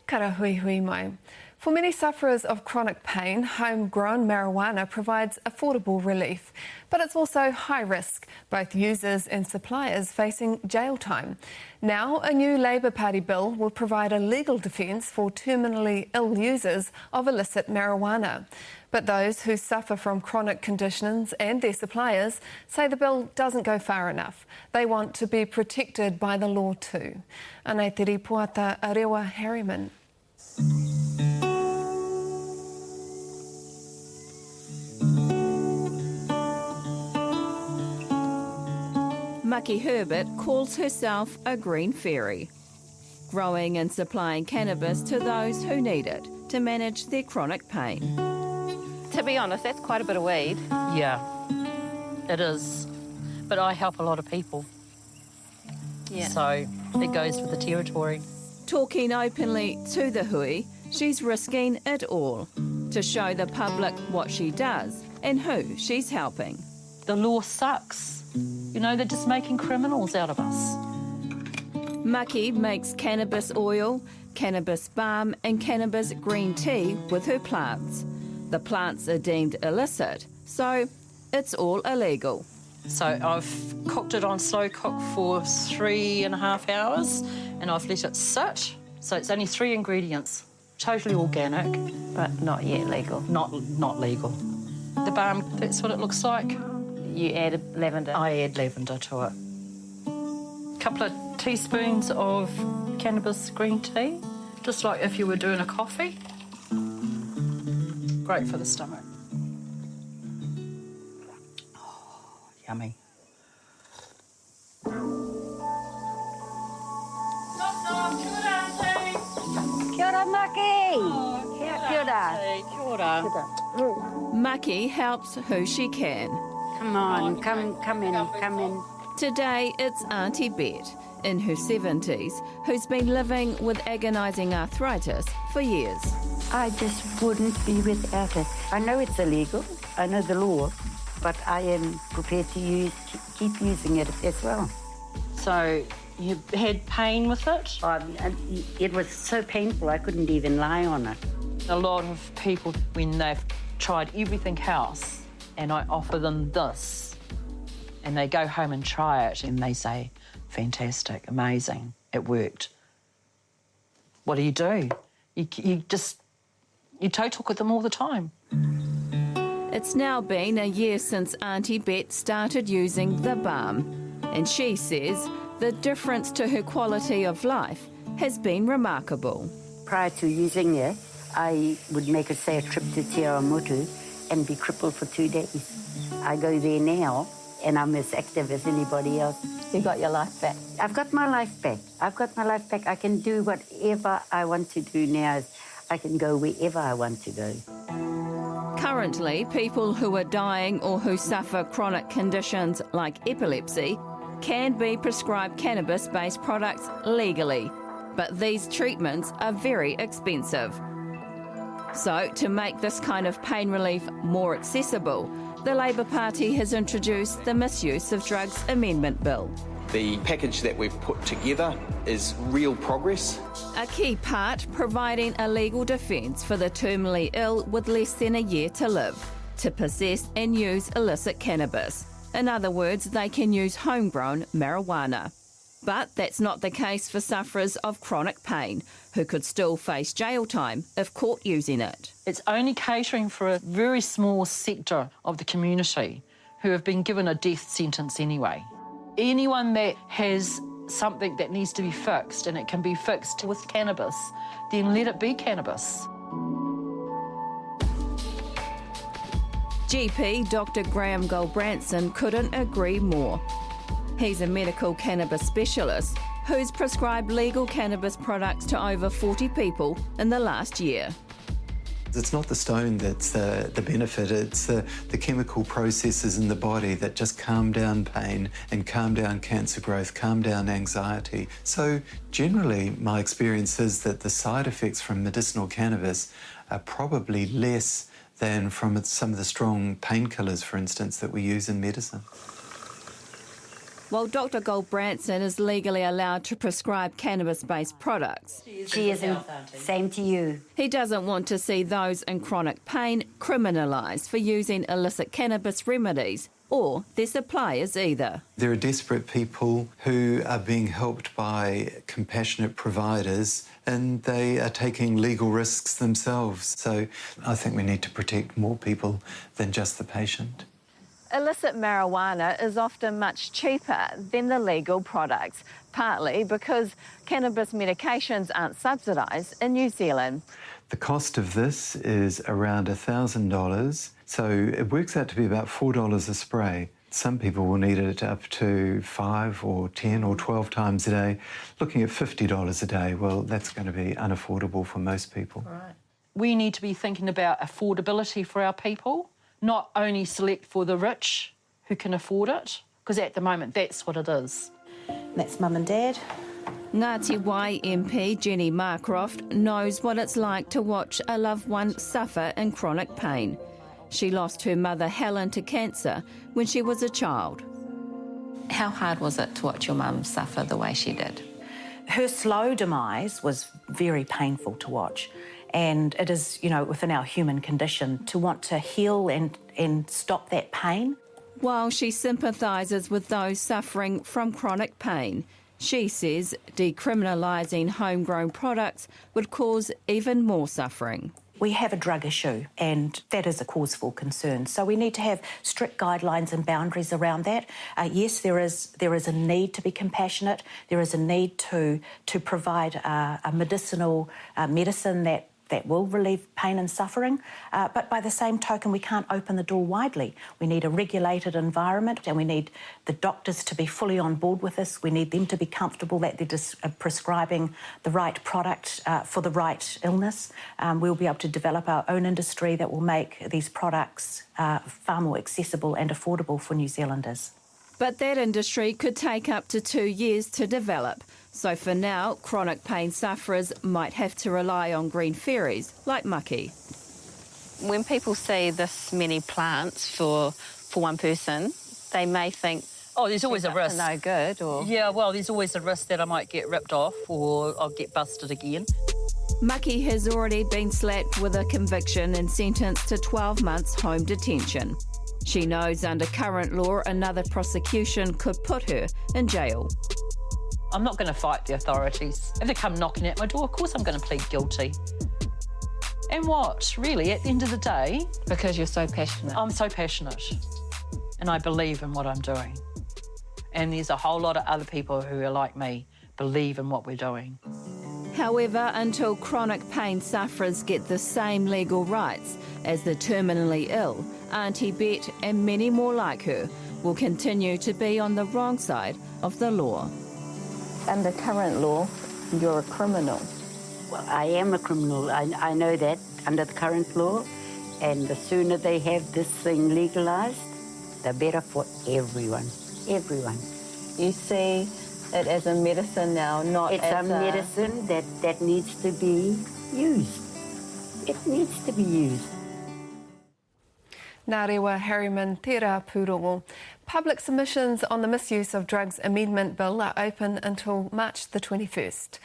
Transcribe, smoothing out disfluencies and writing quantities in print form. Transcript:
Kara hui hui mai. For many sufferers of chronic pain, homegrown marijuana provides affordable relief. But it's also high risk, both users and suppliers facing jail time. Now, a new Labour Party bill will provide a legal defence for terminally ill users of illicit marijuana. But those who suffer from chronic conditions and their suppliers say the bill doesn't go far enough. They want to be protected by the law too. Anei te ripoata Aotearoa Harriman. Maki Herbert calls herself a green fairy, growing and supplying cannabis to those who need it to manage their chronic pain. To be honest, that's quite a bit of weed. Yeah, it is. But I help a lot of people. Yeah. So it goes with the territory. Talking openly to the hui, she's risking it all to show the public what she does and who she's helping. The law sucks. You know, they're just making criminals out of us. Maki makes cannabis oil, cannabis balm and cannabis green tea with her plants. The plants are deemed illicit, so it's all illegal. So I've cooked it on slow cook for 3.5 hours and I've let it sit. So it's only 3 ingredients, totally organic. But not yet legal. Not legal. The balm, that's what it looks like. You added lavender. I add lavender to it. A couple of teaspoons of cannabis green tea, just like if you were doing a coffee. Great for the stomach. Oh, yummy. Kia ora, Maki! Oh, Kia ora. Kia ora. Maki helps who she can. Come on, come in. Today it's Auntie Bet, in her 70s, who's been living with agonising arthritis for years. I just wouldn't be without it. I know it's illegal, I know the law, but I am prepared to keep using it as well. So you had pain with it? It was so painful I couldn't even lie on it. A lot of people, when they've tried everything else, and I offer them this, and they go home and try it, and they say, fantastic, amazing, it worked. What do? You toe talk with them all the time. It's now been a year since Auntie Bet started using the balm, and she says the difference to her quality of life has been remarkable. Prior to using it, I would make a trip to Aotearoa and be crippled for 2 days. I go there now and I'm as active as anybody else. You got your life back. I've got my life back. I can do whatever I want to do now. I can go wherever I want to go. Currently, people who are dying or who suffer chronic conditions like epilepsy can be prescribed cannabis-based products legally, but these treatments are very expensive. So, to make this kind of pain relief more accessible, the Labour Party has introduced the Misuse of Drugs Amendment Bill. The package that we've put together is real progress. A key part providing a legal defence for the terminally ill with less than a year to live, to possess and use illicit cannabis. In other words, they can use homegrown marijuana. But that's not the case for sufferers of chronic pain, who could still face jail time if caught using it. It's only catering for a very small sector of the community who have been given a death sentence anyway. Anyone that has something that needs to be fixed, and it can be fixed with cannabis, then let it be cannabis. GP Dr. Graham Goldbranson couldn't agree more. He's a medical cannabis specialist who's prescribed legal cannabis products to over 40 people in the last year. It's not the stone that's the benefit, it's the chemical processes in the body that just calm down pain and calm down cancer growth, calm down anxiety. So generally, my experience is that the side effects from medicinal cannabis are probably less than from some of the strong painkillers, for instance, that we use in medicine. while Dr Gold-Branson is legally allowed to prescribe cannabis-based products. She isn't. Same to you. He doesn't want to see those in chronic pain criminalised for using illicit cannabis remedies, or their suppliers either. There are desperate people who are being helped by compassionate providers and they are taking legal risks themselves. So I think we need to protect more people than just the patient. Illicit marijuana is often much cheaper than the legal products, partly because cannabis medications aren't subsidised in New Zealand. The cost of this is around $1,000, so it works out to be about $4 a spray. Some people will need it up to 5 or 10 or 12 times a day. Looking at $50 a day, well, that's going to be unaffordable for most people. Right. We need to be thinking about affordability for our people, not only select for the rich who can afford it, because at the moment that's what it is. That's Mum and Dad. Ngāti Wai MP Jenny Marcroft knows what it's like to watch a loved one suffer in chronic pain. She lost her mother Helen to cancer when she was a child. How hard was it to watch your mum suffer the way she did? Her slow demise was very painful to watch. And it is, you know, within our human condition to want to heal and stop that pain. While she sympathises with those suffering from chronic pain, she says decriminalising homegrown products would cause even more suffering. We have a drug issue and that is a cause for concern. So we need to have strict guidelines and boundaries around that. Yes, there is a need to be compassionate. There is a need to provide a medicinal medicine that will relieve pain and suffering. But by the same token, we can't open the door widely. We need a regulated environment and we need the doctors to be fully on board with this. We need them to be comfortable that they're just prescribing the right product for the right illness. We'll be able to develop our own industry that will make these products far more accessible and affordable for New Zealanders. But that industry could take up to 2 years to develop. So for now, chronic pain sufferers might have to rely on green ferries like Maki. When people see this many plants for one person, they may think, oh, there's always a risk. No good, or... Yeah, well, there's always a risk that I might get ripped off or I'll get busted again. Maki has already been slapped with a conviction and sentenced to 12 months home detention. She knows under current law another prosecution could put her in jail. I'm not going to fight the authorities. If they come knocking at my door, of course I'm going to plead guilty. And what, really, at the end of the day... Because you're so passionate. I'm so passionate. And I believe in what I'm doing. And there's a whole lot of other people who are like me, believe in what we're doing. However, until chronic pain sufferers get the same legal rights as the terminally ill, Auntie Bet and many more like her will continue to be on the wrong side of the law. Under current law, you're a criminal. Well, I am a criminal. I know that under the current law. And the sooner they have this thing legalised, the better for everyone. Everyone. You see it as a medicine now, not it's as a medicine that needs to be used. It needs to be used. Nā rewa Harriman, tērā pūrongo. Public submissions on the Misuse of Drugs Amendment Bill are open until March the 21st.